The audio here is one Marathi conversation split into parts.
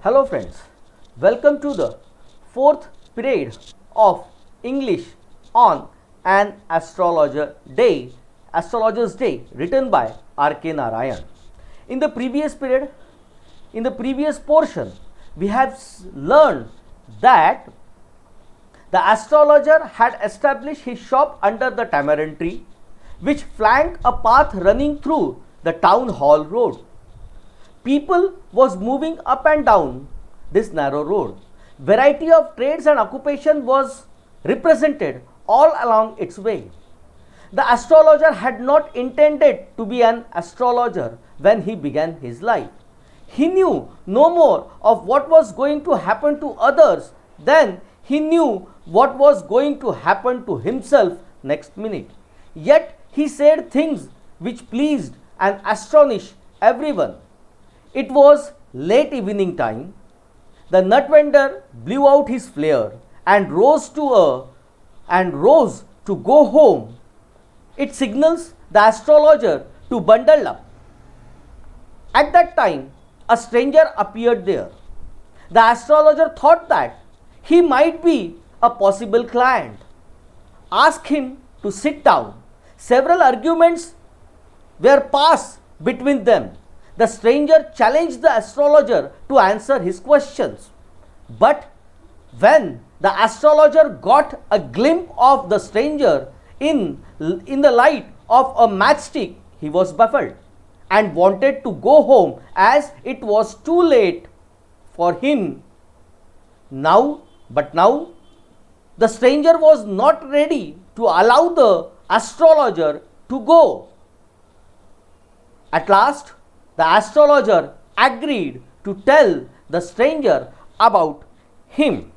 Hello friends, welcome to the fourth period of English on an astrologer's day written by R.K. Narayan. In the previous period, in the previous portion, we have learned that the astrologer had established his shop under the tamarind tree, which flanked a path running through the town hall road. People was moving up and down this narrow road. Variety of trades and occupation was represented all along its way. The astrologer had not intended to be an astrologer when he began his life. He knew no more of what was going to happen to others than he knew what was going to happen to himself next minute. Yet he said things which pleased and astonished everyone. It was late evening time. The nut vendor blew out his flare and rose to go home. It signals the astrologer to bundle up. At that time, a stranger appeared there. The astrologer thought that he might be a possible client. Asked him to sit down. Several arguments were passed between them. The stranger challenged the astrologer to answer his questions. But when the astrologer got a glimpse of the stranger in the light of a matchstick, he was baffled and wanted to go home as it was too late for him. But now the stranger was not ready to allow the astrologer to go. At last, the astrologer agreed to tell the stranger about him.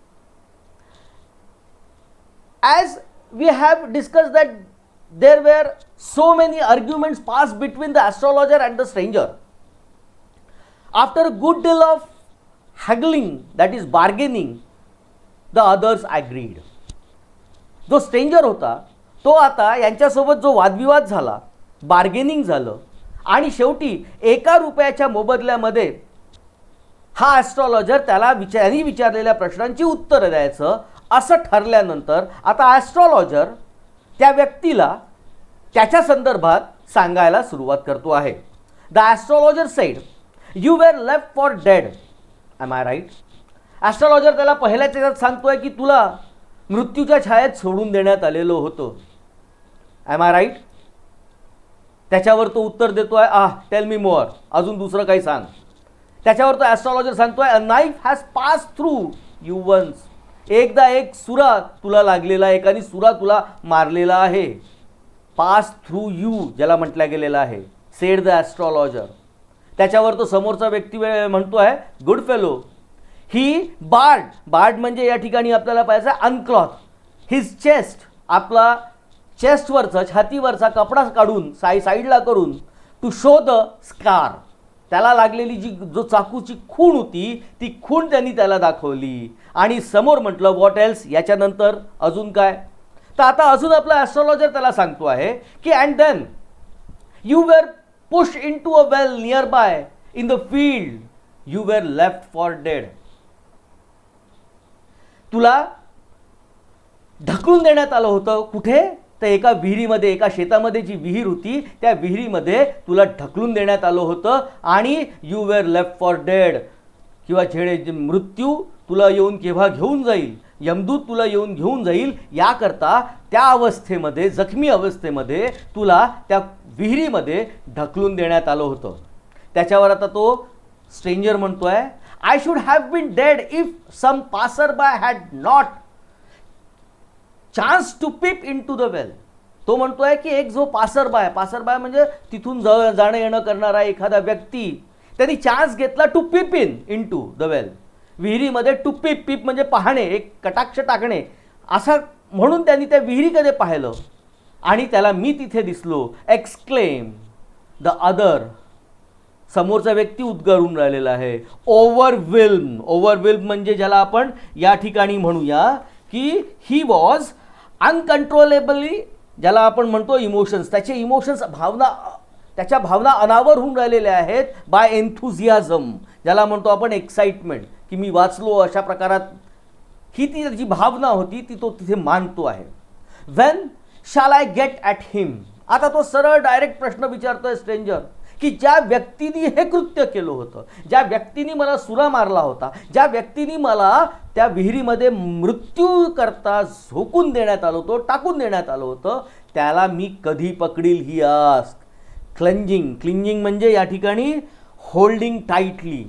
As we have discussed that there were so many arguments passed between the astrologer and the stranger. After a good deal of haggling, that is bargaining, the others agreed. जो स्ट्रेंजर होता तो आता यांच्यासोबत जो वादविवाद झाला, बार्गेनिंग झालं आणि शेवटी ₹1 मोबदल्यामध्ये हा ॲस्ट्रॉलॉजर त्याला विचारलेल्या प्रश्नांची उत्तरं द्यायचं असं ठरल्यानंतर आता ॲस्ट्रॉलॉजर त्या व्यक्तीला त्याच्या संदर्भात सांगायला सुरुवात करतो आहे. The astrologer said, you were left for dead. Am I right? Astrologer त्याला पहिल्या त्याच्यात सांगतोय की तुला मृत्यूच्या छायेत सोडून देण्यात आलेलं होतं. Am I right? त्याच्यावर तो उत्तर देतोय, टेल मी मोर, अजून दुसरं काही सांग. त्याच्यावर तो ॲस्ट्रॉलॉजर सांगतोय, a knife has pass through you once. एकदा एक सुरा तुला लागलेला, एकाने सुरा तुला मारलेला आहे. पास थ्रू यू ज्याला म्हटलं गेलेलं आहे, सेड द ॲस्ट्रॉलॉजर. त्याच्यावर तो समोरचा व्यक्ती म्हणतोय, गुड फेलो, ही बार्ड म्हणजे या ठिकाणी आपल्याला पाहिजे अनक्लॉथ हिज चेस्ट. आपला चेस्टवरचा छातीवरचा कपडा काढून साईडला करून टू शो द स्कार. त्याला लागलेली जो चाकूची खूण होती ती खूण त्यांनी त्याला दाखवली आणि समोर म्हटलं व्हॉट एल्स, याच्यानंतर अजून काय. तर आता अजून आपला ॲस्ट्रॉलॉजर त्याला सांगतो आहे की and then you were push into a well nearby in the field, you were left for dead. तुला ढकलून देण्यात आलं होतं. कुठे? तर एका विहिरीमध्ये, एका शेतामध्ये जी विहीर होती त्या विहिरीमध्ये तुला ढकलून देण्यात आलं होतं आणि you were left for dead, किंवा मृत्यू तुला येऊन केव्हा घेऊन जाईल, यमदूत तुला येऊन घेऊन जाईल, याकरता त्या अवस्थेमध्ये, जखमी अवस्थेमध्ये तुला त्या विहिरीमध्ये ढकलून देण्यात आलं होतं. त्याच्यावर आता तो स्ट्रेंजर म्हणतोय, I should have been dead if some passer by had not chance to peep into the well. तो म्हणतोय की एक जो पासर बाय म्हणजे तिथून जाणं येणं करणारा एखादा व्यक्ती, त्यांनी चान्स घेतला to peep into the वेल. विहिरीमध्ये टू पिप म्हणजे पाहणे, एक कटाक्ष टाकणे, असं म्हणून त्यांनी त्या विहिरीकडे पाहिलं आणि त्याला मी तिथे दिसलो. Exclaim the other. समोरचा व्यक्ती उद्गारून राहिलेला आहे. ओव्हरवेल्म म्हणजे ज्याला आपण या ठिकाणी म्हणूया की ही वॉज अनकंट्रोलेबली, ज्याला आपण म्हणतो इमोशन्स, त्याचे इमोशन्स, भावना, त्याच्या भावना अनावर होऊन राहिलेल्या आहेत बाय एन्थुझियाझम, ज्याला म्हणतो आपण एक्साइटमेंट, की मी वाचलो अशा प्रकारात ही ती जी भावना होती ती तो तिथे मांडतो आहे. When shall I get at him. आता तो सरळ डायरेक्ट प्रश्न विचारतोय स्ट्रेंजर, की ज्या व्यक्तीने हे कृत्य केलं होतं, ज्या व्यक्तीने मला सुरा मारला होता, ज्या व्यक्तीने मला त्या विहिरीमध्ये मृत्यू करता झोकून देण्यात आलं होतं, टाकून देण्यात आलं होतं, त्याला मी कधी पकडील ही आस्क. क्लिंजिंग म्हणजे या ठिकाणी holding tightly,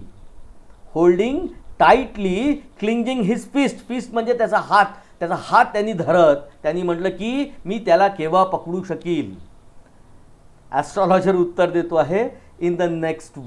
clenching his fist म्हणजे त्याचा हात त्यांनी धरत त्यांनी म्हटलं की मी त्याला केव्हा पकडू शकील. ॲस्ट्रॉलॉजर उत्तर देतो आहे, इन द नेक्स्ट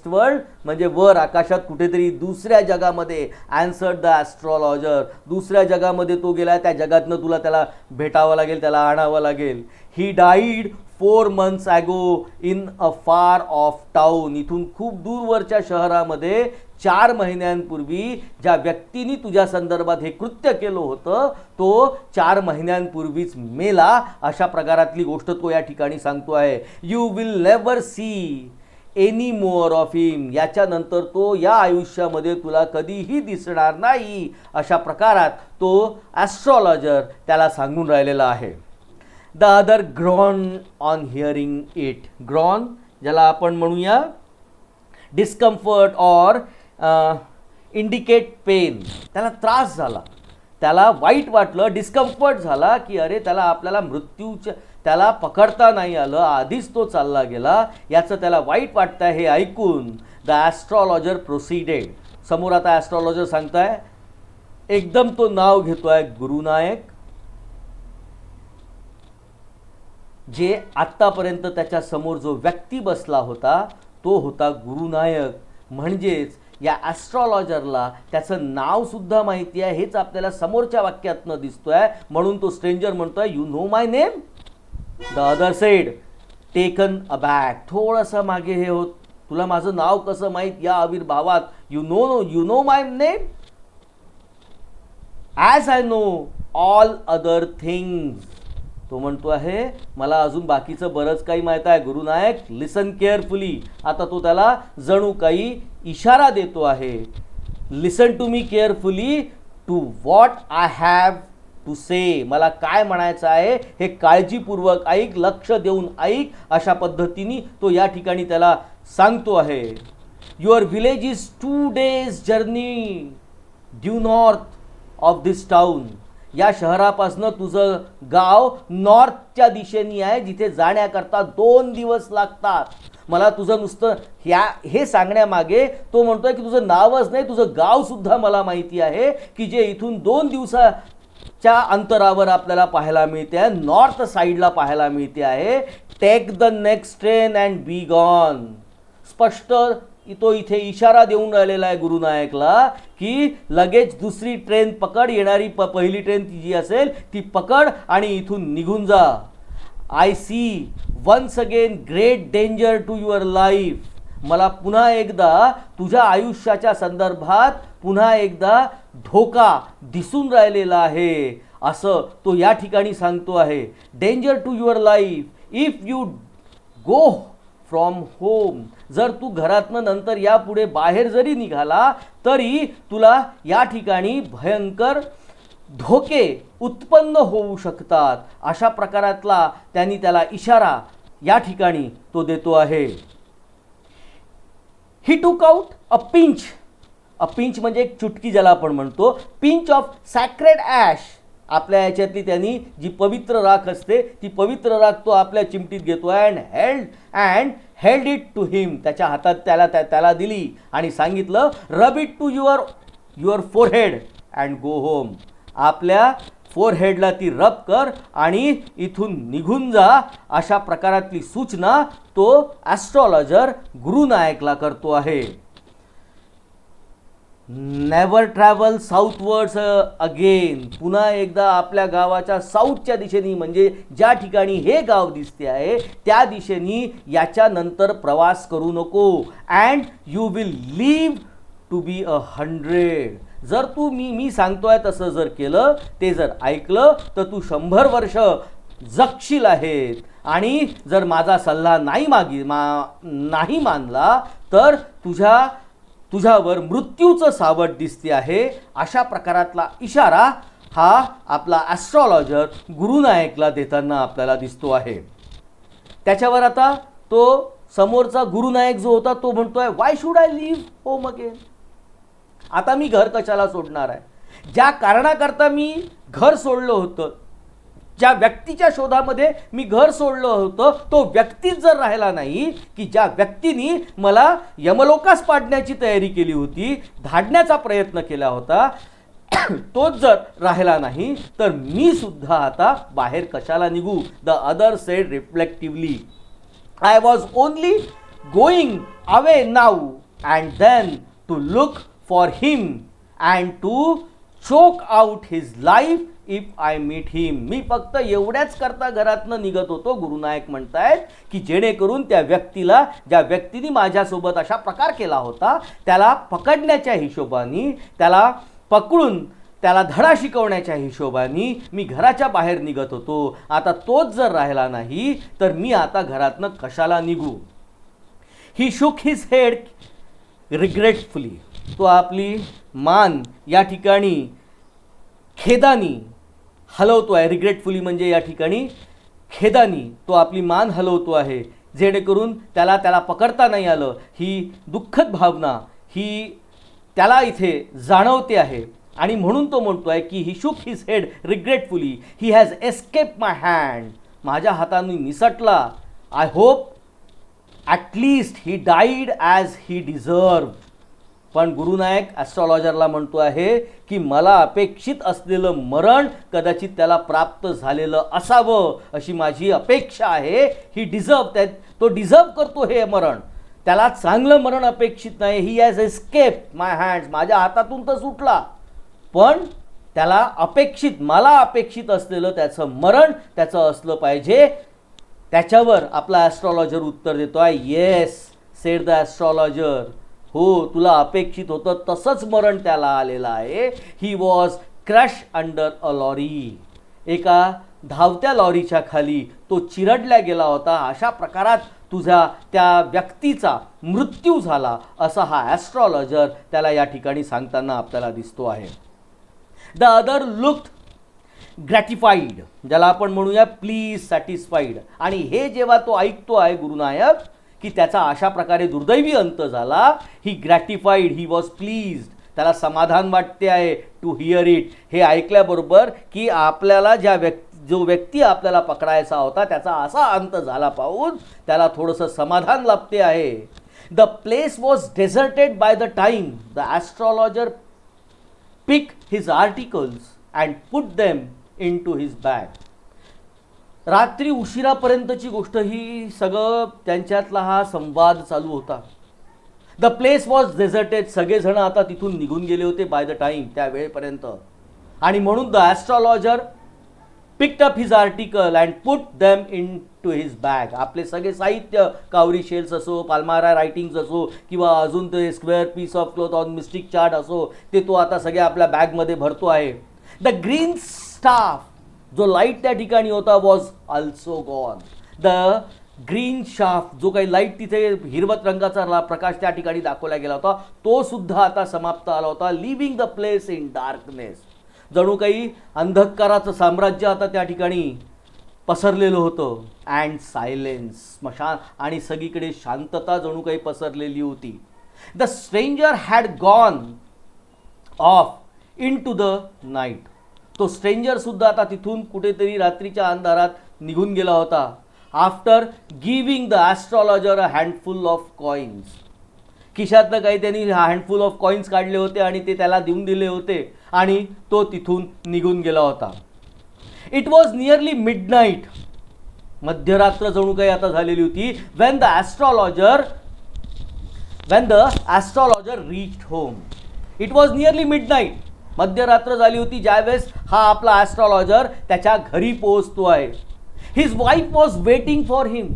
वर्ल्ड म्हणजे वर आकाशात कुठेतरी दुसऱ्या जगामध्ये. ॲन्सर्ड द ॲस्ट्रॉलॉजर. दुसऱ्या जगामध्ये तो गेला, त्या जगातनं तुला त्याला भेटावं लागेल, त्याला आणावं लागेल. ही डाईड 4 months ago इन अ फार ऑफ टाऊन. इथून खूप दूरवरच्या शहरामध्ये 4 महिन्यांपूर्वी ज्या व्यक्तीने तुझ्या संदर्भात हे कृत्य केलं होतं तो 4 महिन्यांपूर्वीच मेला. अशा प्रकारातली गोष्ट तो या ठिकाणी सांगतो आहे. You will never see any more of him. याच्यानंतर तो या आयुष्यामध्ये तुला कधीही दिसणार नाही. अशा प्रकारात तो ॲस्ट्रॉलॉजर त्याला सांगून राहिलेला आहे. The other grown on hearing it. Grown ज्याला आपण म्हणूया डिस्कम्फर्ट ऑर इंडिकेट पेन. त्याला त्रास झाला, त्याला वाईट वाटलं, डिस्कम्फर्ट झाला की अरे आपल्याला त्याला पकडता नाही आलं, आधीच तो चालला गेला, याचं त्याला वाईट वाटतं हे ऐकून द ॲस्ट्रॉलॉजर प्रोसिडेड. समोर आता ॲस्ट्रॉलॉजर सांगताय, एकदम तो नाव घेतोय गुरुनायक, जे आत्तापर्यंत त्याच्या समोर जो व्यक्ती बसला होता तो होता गुरुनायक. म्हणजेच या ॲस्ट्रॉलॉजरला त्याचं नावसुद्धा माहिती आहे, हेच आपल्याला समोरच्या वाक्यातनं दिसतोय. म्हणून तो स्ट्रेंजर म्हणतोय, you know my name. The other said taken aback. थोडंसं मागे हे होत, तुला माझं नाव कसं माहीत या आविर्भावात. You know my name. As I know all other things. तो म्हणतो आहे मला अजून बाकीचं बरंच काही माहीत आहे. Guru Nayak listen carefully. आता तो त्याला जणू काही इशारा देतो आहे. Listen to me carefully to what I have to say. मला काय म्हणायचं आहे हे काळजीपूर्वक ऐक, लक्ष देऊन ऐक. अशा पद्धतीने तो या ठिकाणी त्याला सांगतो आहे. Your village is 2 days journey due north of this town. या शहरापासनं तुझं गाव नॉर्थच्या दिशेने आहे, जिथे जाण्याकरता 2 दिवस लागतात. मला तुझं नुसतं हे सांगण्यामागे तो म्हणतोय की तुझं नावच नाही, तुझं गावसुद्धा मला माहिती आहे, की जे इथून 2 दिवसाच्या अंतरावर आपल्याला पाहायला मिळते, नॉर्थ साईडला पाहायला मिळते आहे. Take the next train and be gone. स्पष्ट तो इथे इशारा देऊन राहिलेला आहे गुरुनायकला की लगेच दुसरी ट्रेन पकड, येणारी पहिली ट्रेन ती जी असेल ती पकड आणि इथून निघून जा. I see once again great danger to your life. मला पुन्हा एकदा तुझ्या आयुष्याच्या संदर्भात पुन्हा एकदा धोका दिसून राहिलेला आहे, असं तो या ठिकाणी सांगतो आहे. Danger to your life if you go from home. जर तू घरातनं नंतर यापुढे बाहेर जरी निघाला तरी तुला या ठिकाणी भयंकर धोके उत्पन्न होऊ शकतात. अशा प्रकारातला त्यांनी त्याला इशारा या ठिकाणी तो देतो आहे. ही टूक out a pinch. A pinch म्हणजे एक चुटकी ज्याला आपण म्हणतो. Pinch of sacred ash. आपल्या याच्यातली त्यांनी जी पवित्र राख असते ती पवित्र राख तो आपल्या चिमटीत घेतो and held it to him. त्याच्या हातात त्याला दिली आणि सांगितलं, rub it to your forehead and go home. आपल्या फोरहेडला ती रब कर आणि इथून निघून जा. अशा प्रकारातली सूचना तो ॲस्ट्रॉलॉजर गुरुनायकला करतो आहे. Never travel southwards again. पुन्हा एकदा आपल्या गावाच्या साऊथच्या दिशेने म्हणजे ज्या ठिकाणी हे गाव दिसते आहे त्या दिशेने याच्यानंतर प्रवास करू नको. And you will live to be 100. जर तू मी सांगतोय तसं जर केलं, ते जर ऐकलं तर तू 100 वर्ष जगशील आहेत आणि जर माझा सल्ला नाही मानला तर तुझ्यावर मृत्यूचं सावट दिसते आहे, अशा प्रकारातला इशारा हा आपला ॲस्ट्रॉलॉजर गुरुनायकला देताना आपल्याला दिसतो आहे. त्याच्यावर आता तो समोरचा गुरुनायक जो होता तो म्हणतोय, why should I live home again. आता मी घर कशाला सोडणार आहे? ज्या कारणाकरता मी घर सोडलं होतं, ज्या व्यक्तीच्या शोधामध्ये मी घर सोडलं होतं, तो व्यक्तीच जर राहिला नाही, की ज्या व्यक्तीने मला यमलोकास पाडण्याची तयारी केली होती, धाडण्याचा प्रयत्न केला होता, तोच जर राहिला नाही तर मी सुद्धा आता बाहेर कशाला निघू. The other said reflectively, I was only going away now and then to look for him and to choke out his life if I meet him. मी फक्त एवढ्याच करता घरातनं निघत होतो, गुरुनायक म्हणतायत, की जेणेकरून त्या व्यक्तीला, ज्या व्यक्तीने माझ्यासोबत अशा प्रकार केला होता, त्याला पकडण्याच्या हिशोबाने, त्याला पकडून त्याला धडा शिकवण्याच्या हिशोबाने मी घराच्या बाहेर निघत होतो. आता तोच जर राहिला नाही तर मी आता घरातनं कशाला निघू. ही शुक हिज हेड रिग्रेटफुली. तो आपली मान या ठिकाणी खेदानी हलवतो आहे. रिग्रेटफुली म्हणजे या ठिकाणी खेदानी तो आपली मान हलवतो आहे, जेणेकरून त्याला पकडता नाही आलं. ही दुःखद भावना ही त्याला इथे जाणवते आहे आणि म्हणून तो म्हणतो आहे की he shook his head regretfully, he has escape my hand. माझ्या हाताने निसटला. I hope at least he died as he deserve. पण गुरुनायक ॲस्ट्रॉलॉजरला म्हणतो आहे की मला अपेक्षित असलेलं मरण कदाचित त्याला प्राप्त झालेलं असावं, अशी माझी अपेक्षा आहे. ही डिझर्व, तो डिझर्व करतो हे मरण. त्याला चांगलं मरण अपेक्षित नाही. ही हॅज एस्केप माय हँड्स. माझ्या हातातून तर सुटला, पण त्याला मला अपेक्षित असलेलं त्याचं मरण त्याचं असलं पाहिजे. त्याच्यावर आपला ॲस्ट्रॉलॉजर उत्तर देतो आहे, येस सेड द ॲस्ट्रॉलॉजर. हो, तुला अपेक्षित होतं तसंच मरण त्याला आलेलं आहे. He was crush under a lorry. एका धावत्या लॉरीच्या खाली तो चिरडला गेला होता. अशा प्रकारात तुझ्या त्या व्यक्तीचा मृत्यू झाला, असा हा ॲस्ट्रॉलॉजर त्याला या ठिकाणी सांगताना आपल्याला दिसतो आहे. द अदर लुक्ड ग्रॅटिफाईड, ज्याला आपण म्हणूया प्लीज सॅटिस्फाईड. आणि हे जेव्हा तो ऐकतो आहे गुरुनायक की त्याचा अशा प्रकारे दुर्दैवी अंत झाला, ही ग्रॅटिफाईड, ही वॉज प्लीज्ड, त्याला समाधान वाटते आहे टू हिअर इट. हे ऐकल्याबरोबर की आपल्याला जो व्यक्ती आपल्याला पकडायचा होता त्याचा असा अंत झाला पाहून त्याला थोडंसं समाधान लाभते आहे. The place was deserted by the time the astrologer pick his articles and put them into his bag. रात्री उशिरापर्यंतची गोष्ट ही सगळं त्यांच्यातला हा संवाद चालू होता. द प्लेस वॉज डेझर्टेड, सगळेजण आता तिथून निघून गेले होते बाय द टाईम, त्या वेळेपर्यंत. आणि म्हणून the astrologer picked up his article and put them into his bag. आपले सगळे साहित्य, कावरी शेल्स असो, पाल्मारा रायटिंग्स असो, किंवा अजून ते square piece of cloth on mystic chart असो, ते तो आता सगळे आपल्या बॅगमध्ये भरतो आहे. द ग्रीन स्टाफ, जो लाईट त्या ठिकाणी होता, was also gone. The green shaft, जो काही लाईट तिथे हिरवत रंगाचा प्रकाश त्या ठिकाणी दाखवला गेला होता, तो सुद्धा आता समाप्त आला होता. Living the place in darkness. जणू काही अंधकाराचं साम्राज्य आता त्या ठिकाणी पसरलेलं होतं. अँड सायलेन्स, स्मशान, आणि सगळीकडे शांतता जणू काही पसरलेली होती. The stranger had gone off into the night. तो स्ट्रेंजर सुद्धा आता तिथून कुठेतरी रात्रीच्या अंधारात निघून गेला होता. After giving the astrologer a handful of coins. खिशातनं काही त्यांनी हँडफुल ऑफ कॉईन्स काढले होते आणि ते त्याला देऊन दिले होते आणि तो तिथून निघून गेला होता. It was nearly midnight. मध्यरात्र जणू काही आता झालेली होती. When the astrologer reached home. It was nearly midnight. मध्यरात्र झाली होती ज्यावेळेस हा आपला ॲस्ट्रॉलॉजर त्याच्या घरी पोहोचतो आहे. His wife was waiting for him.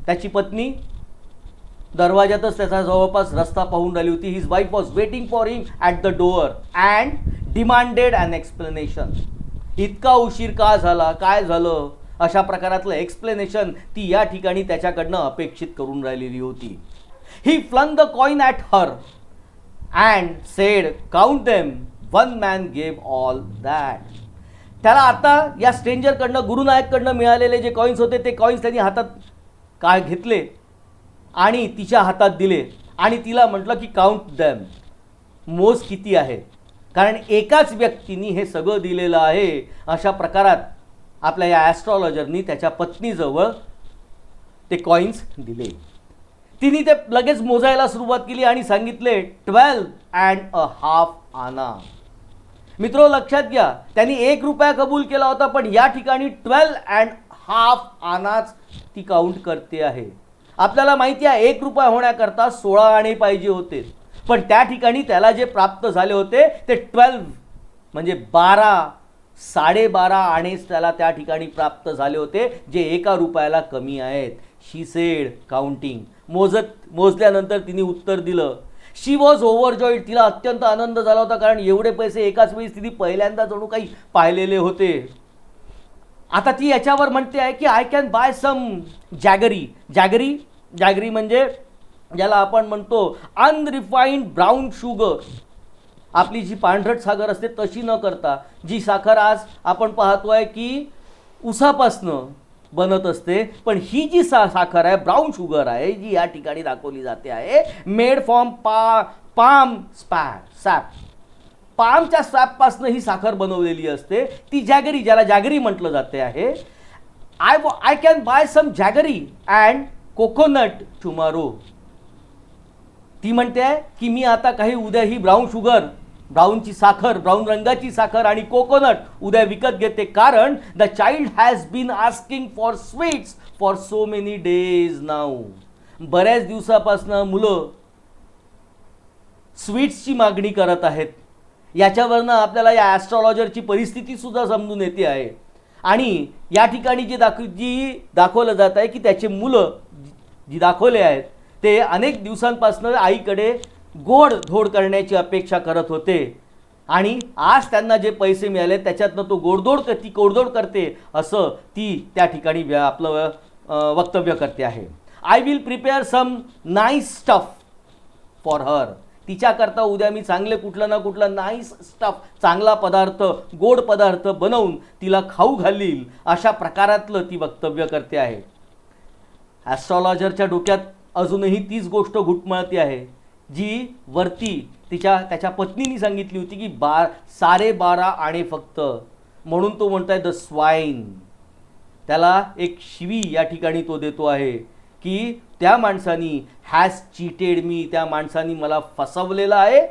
त्याची पत्नी दरवाजातच त्याचा जवळपास रस्ता पाहून राहिली होती. His wife was waiting for him at the door and demanded an explanation. इतका उशीर का झाला, काय झालं, अशा प्रकारातलं एक्सप्लेनेशन ती या ठिकाणी त्याच्याकडनं अपेक्षित करून राहिलेली होती. He flung the coin at her and said count them, one man gave all that. त्याला आता या स्ट्रेंजरकडनं, गुरुनायककडनं मिळालेले जे कॉईन्स होते ते कॉईन्स त्यांनी हातात काय घेतले आणि तिच्या हातात दिले आणि तिला म्हटलं की काउंट दॅम, मोज किती आहे, कारण एकाच व्यक्तीने हे सगळं दिलेलं आहे. अशा प्रकारात आपल्या या ॲस्ट्रॉलॉजरनी त्याच्या पत्नीजवळ ते कॉईन्स दिले. तिने ते लगेच मोजायला सुरुवात केली आणि सांगितले 12.5 आना. मित्रो लक्षात घ्या, त्यांनी 1 रुपया कबूल केला होता, पण या ठिकाणी 12.5 आनाच ती काउंट करते आहे. आपल्याला माहिती आहे 1 रुपया होण्याकरता 16 आणे पाहिजे होते, पण त्या ठिकाणी त्याला जे प्राप्त झाले होते ते 12 म्हणजे 12, 12.5 आणेच त्याला त्या ठिकाणी प्राप्त झाले होते, जे 1 रुपयाला कमी आहेत. शी सेड काउंटिंग, मोजल्यानंतर तिने उत्तर दिलं. शी वॉज ओव्हरजॉईड, तिला अत्यंत आनंद झाला होता, कारण एवढे पैसे एकाच वेळी तिने पहिल्यांदा जणू काही पाहिलेले होते. आता ती याच्यावर म्हणते आहे की I can buy some jaggery. Jaggery म्हणजे ज्याला आपण म्हणतो अनरिफाईंड ब्राऊन शुगर. आपली जी पांढरट साखर असते तशी न करता जी साखर आज आपण पाहतोय की उसापासनं बनत असते, पण ही जी साखर आहे ब्राऊन शुगर आहे, जी या ठिकाणी दाखवली जाते आहे, मेड फ्रॉम पाम सॅप. पामच्या सॅपपासनं ही साखर बनवलेली असते, ती जॅगरी, ज्याला जॅगरी म्हटलं जाते आहे. I can buy some jaggery and coconut tomorrow. ती म्हणते आहे की मी आता काही उद्या ही ब्राऊन शुगर, ब्राऊनची साखर, ब्राऊन रंगाची साखर आणि कोकोनट उद्या विकत घेते, कारण the child has been asking for sweets for so many days now. बऱ्याच दिवसापासून मुलं स्वीट्सची मागणी करत आहेत. याच्यावरनं आपल्याला या ॲस्ट्रॉलॉजरची परिस्थिती सुद्धा समजून येते आहे. आणि या ठिकाणी जी दाखवलं जात आहे की त्याचे मुलं जी दाखवले आहेत ते अनेक दिवसांपासून आईकडे गोड धोड करण्याची अपेक्षा करत होते, आणि आज त्यांना जे पैसे मिळाले त्याच्यातनं तो गोडधोड करते असं ती त्या ठिकाणी आपलं वक्तव्य करते आहे. I will prepare some nice stuff for her. तिच्याकरता उद्या मी चांगले कुठलं ना कुठलं नाईस स्टफ, चांगला पदार्थ, गोड पदार्थ बनवून तिला खाऊ घालील, अशा प्रकारातलं ती वक्तव्य करते आहे. ॲस्ट्रॉलॉजरच्या डोक्यात अजूनही तीच गोष्ट घुटमळती आहे जी वरती त्याच्या पत्नीने सांगितली होती की 12.5 आणे फक्त. म्हणून तो म्हणतोय द स्वाईन. त्याला एक शिवी या ठिकाणी तो देतो आहे की त्या माणसानी हॅज चीटेड मी, त्या माणसानी मला फसवलेलं आहे.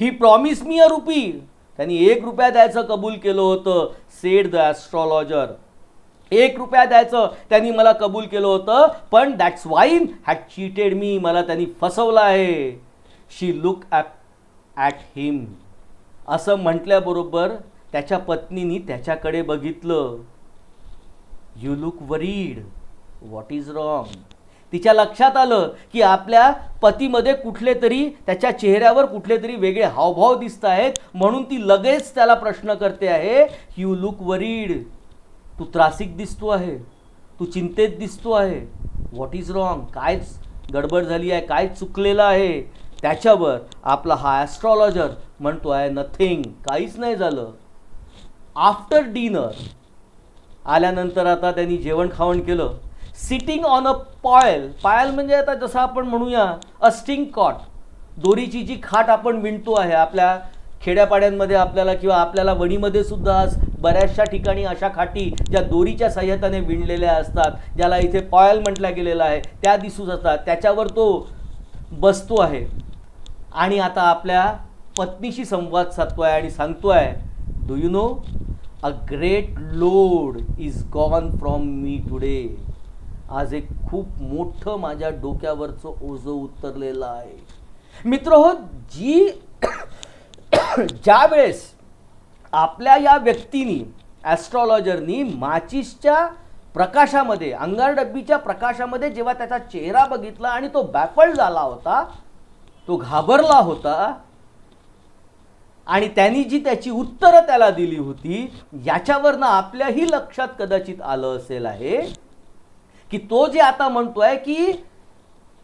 ही प्रॉमिस मी अ रुपी, त्यांनी 1 रुपया द्यायचं कबूल केलं होतं. सेड द ॲस्ट्रॉलॉजर, 1 रुपया द्यायचं त्यांनी मला कबूल केलं होतं, पण दॅट स्वाईन हॅड चीटेड मी, मला त्यांनी फसवलं आहे. शी लुक ॲट हिम. असं म्हटल्याबरोबर त्याच्या पत्नीनी त्याच्याकडे बघितलं. You look worried, what is wrong. तिच्या लक्षात आलं की आपल्या पतीमध्ये कुठले तरी, त्याच्या चेहऱ्यावर कुठले तरी वेगळे हावभाव दिसत आहेत, म्हणून ती लगेच त्याला प्रश्न करते आहे, यू लुक वरीड, तू त्रासिक दिसतो आहे, तू चिंतेत दिसतो आहे. व्हॉट इज रॉंग, काय गडबड झाली आहे, काय चुकलेलं आहे. त्याच्यावर आपला हा ॲस्ट्रॉलॉजर म्हणतो आहे नथिंग, काहीच नाही झालं. आफ्टर डिनर आल्यानंतर आता त्यांनी जेवण खावण केलं. सिटिंग ऑन अ पायल म्हणजे आता जसं आपण म्हणूया अ स्टिंग कॉट, दोरीची जी खाट आपण विणतो आहे आपल्या खेड्यापाड्यांमध्ये आपल्याला, किंवा आपल्याला वणीमध्ये सुद्धा आज बऱ्याचशा ठिकाणी अशा खाटी ज्या दोरीच्या साह्याने विणलेल्या असतात, ज्याला इथे पॉयल म्हटलं गेलेलं आहे, त्या दिसू जातात. त्याच्यावर तो बसतो आहे आणि आता आपल्या पत्नीशी संवाद साधतो आहे आणि सांगतो आहे, do you know a great load is gone from me today. आज एक खूप मोठं माझ्या डोक्यावरचं ओझं उतरलेलं आहे. मित्र हो, ज्या वेळेस आपल्या या व्यक्तीनी, ॲस्ट्रॉलॉजरनी माचिसच्या प्रकाशामध्ये, अंगारडब्बीच्या प्रकाशामध्ये जेव्हा त्याचा चेहरा बघितला आणि तो बॅफल्ड झाला होता, तो घाबरला होता, आणि त्यांनी जी त्याची उत्तरं त्याला दिली होती याच्यावरनं आपल्याही लक्षात कदाचित आलं असेल आहे की तो जे आता म्हणतोय की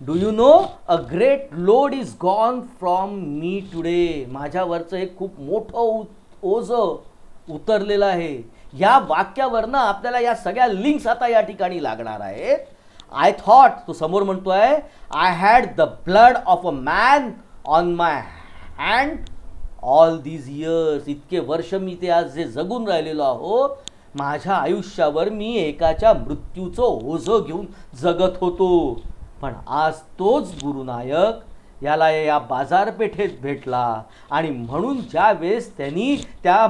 do you know a great load is gone from me today, माझ्यावरचं एक खूप मोठं ओझं उतरलेलं आहे. या वाक्यावरनं आपल्याला या सगळ्या लिंक्स आता या ठिकाणी लागणार आहेत. आय थॉट, तो समोर म्हणतोय, I had the blood of a man on my hand all these years, इतके वर्ष मी ते आज जे जगून राहिलेलो आहो, माझ्या आयुष्यावर मी एकाच्या मृत्यूचं ओझं घेऊन जगत होतो. पण आज तोच गुरुनायक याला या बाजारपेठेत भेटला आणि म्हणून ज्या वेळेस त्यांनी त्या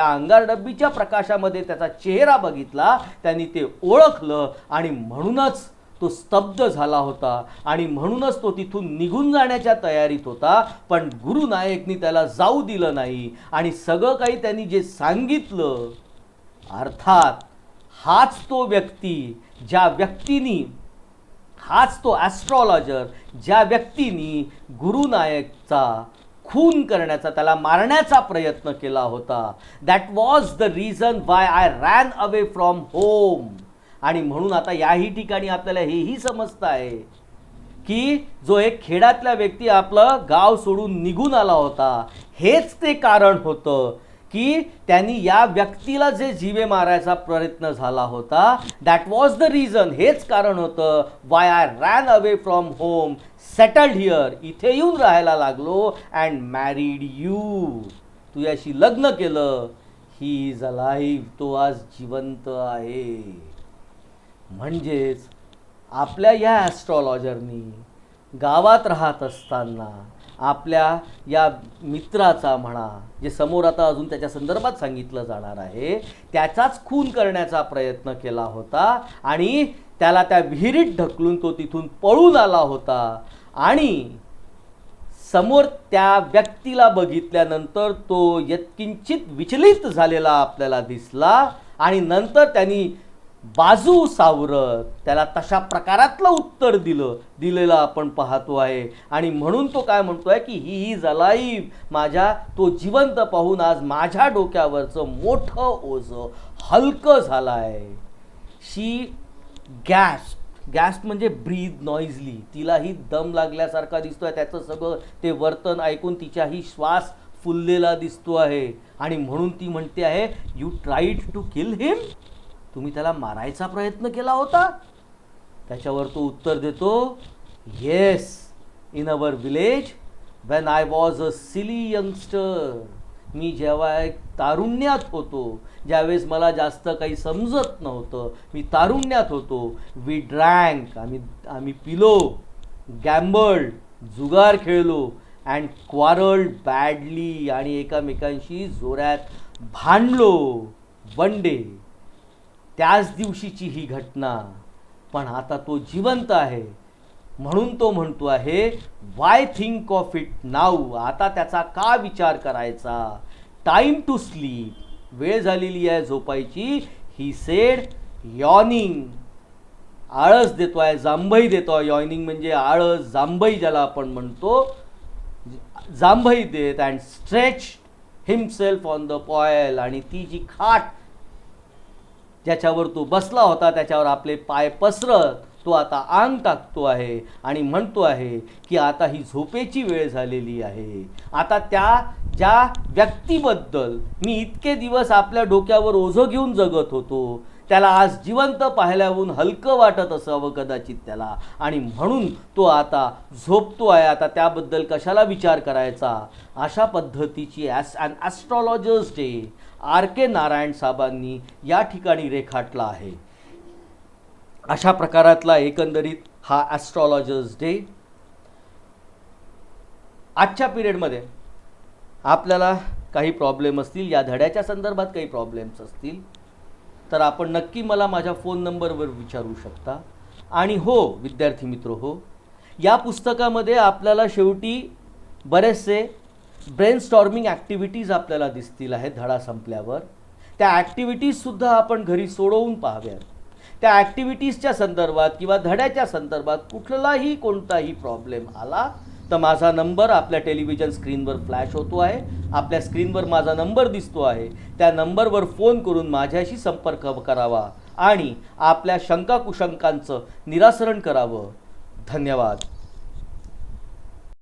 अंगारडब्बीच्या प्रकाशामध्ये त्याचा चेहरा बघितला, त्यांनी ते ओळखलं आणि म्हणूनच तो स्तब्ध झाला होता आणि म्हणूनच तो तिथून निघून जाण्याच्या तयारीत होता. पण गुरुनायकनी त्याला जाऊ दिलं नाही आणि सगळं काही त्यांनी जे सांगितलं, अर्थात हाच तो व्यक्ती, ज्या व्यक्तीनी, हाच तो ॲस्ट्रॉलॉजर ज्या व्यक्तीनी गुरुनायकचा खून करण्याचा, त्याला मारण्याचा प्रयत्न केला होता. That was the reason why I ran away from home. आणि म्हणून आता याही ठिकाणी आपल्याला हेही समजतं आहे की जो एक खेड्यातला व्यक्ती आपलं गाव सोडून निघून आला होता, हेच ते कारण होतं की त्यांनी या व्यक्तीला जे जीवे मारायचा प्रयत्न झाला होता. दॅट वॉज द रिझन, हेच कारण होतं Y I ran away from home, settled here, इथे येऊन राहायला लागलो, अँड मॅरीड यू, तुझ्याशी लग्न केलं. ही इज अलाइव्ह, तो आज जिवंत आहे. म्हणजेच आपल्या या ॲस्ट्रॉलॉजरनी गावात राहत असताना आपल्या या मित्राचा म्हणा, जे समोर आता अजून त्याच्या संदर्भात सांगितलं जाणार आहे, त्याचाच खून करण्याचा प्रयत्न केला होता आणि त्याला त्या विहिरीत ढकलून तो तिथून पळून आला होता. आणि समोर त्या व्यक्तीला बघितल्यानंतर तो यत्किंचित विचलित झालेला आपल्याला दिसला आणि नंतर त्यांनी बाजू सावरत त्याला तशा प्रकारातलं उत्तर दिलेलं आपण पाहतो आहे. आणि म्हणून तो काय म्हणतोय की ही इज अलाइव्ह, माझ्या तो जिवंत पाहून आज माझ्या डोक्यावरचं मोठं ओझं हलकं झालं आहे. शी गॅस्प म्हणजे ब्रीद नॉइजली, तिलाही दम लागल्यासारखा दिसतोय. त्याचं सगळं ते वर्तन ऐकून तिच्याही श्वास फुललेला दिसतो आहे आणि म्हणून ती म्हणते आहे, you tried to kill him, तुम्ही त्याला मारायचा प्रयत्न केला होता. त्याच्यावर तो उत्तर देतो, yes, in our village when I was a silly youngster, मी जेव्हा एक तारुण्यात होतो, ज्यावेळेस मला जास्त काही समजत नव्हतं, मी तारुण्यात होतो, वी ड्रँक, आम्ही पिलो, गॅम्बल्ड, जुगार खेळलो, अँड क्वारल्ड बॅडली, आणि एकामेकांशी जोरात भांडलो. वन डे, त्याच दिवशीची ही घटना, पण आता तो जिवंत आहे. म्हणून तो म्हणतो आहे, Y think of it now, आता त्याचा का विचार करायचा. टाईम टू स्लीप, वेळ झालेली आहे झोपायची. ही सेड यॉर्निंग, आळस देतोय, जांभई देतोय. यॉर्निंग म्हणजे आळस, जांभई ज्याला आपण म्हणतो, जांभई देत, and stretch himself on the pyol, आणि ती जी खाट ज्याच्यावर तो बसला होता त्याच्यावर आपले पाय पसरत तो आता अंग टाकतो आहे आणि म्हणतो आहे की आता ही झोपेची वेळ झालेली आहे. आता ज्या व्यक्तीबद्दल मी इतके दिवस आपल्या डोक्यावर ओझं घेऊन जगत होतो, त्याला आज जिवंत पाहिल्याहून हलकं वाटत असावं कदाचित त्याला, आणि म्हणून तो आता झोपतो आहे. आता त्याबद्दल कशाला विचार करायचा. अशा पद्धतीची and astrologers day R.K. Narayan साहेबांनी या ठिकाणी रेखाटला आहे. अशा प्रकारातला एकंदरीत हा ॲस्ट्रॉलॉजर्स डे. आजच्या पिरियडमध्ये आपल्याला काही प्रॉब्लेम असतील, या धड्याच्या संदर्भात काही प्रॉब्लेम्स असतील, तर आपण नक्की मला माझ्या फोन नंबरवर विचारू शकता. आणि हो विद्यार्थी मित्र हो, या पुस्तकामध्ये आपल्याला शेवटी बरेचसे ब्रेनस्टॉर्मिंग ॲक्टिव्हिटीज आपल्याला दिसतील आहेत धडा संपल्यावर. त्या ॲक्टिव्हिटीजसुद्धा आपण घरी सोडवून पाहाव्यात. त्या ॲक्टिव्हिटीजच्या संदर्भात किंवा धड्याच्या संदर्भात कोणताही प्रॉब्लेम आला तर माझा नंबर आपल्या टेलिव्हिजन स्क्रीनवर फ्लॅश होतो आहे. आपल्या स्क्रीनवर माझा नंबर दिसतो आहे. त्या नंबरवर फोन करून माझ्याशी संपर्क करावा आणि आपल्या शंका कुशंकांचं निरासरण करावं. धन्यवाद.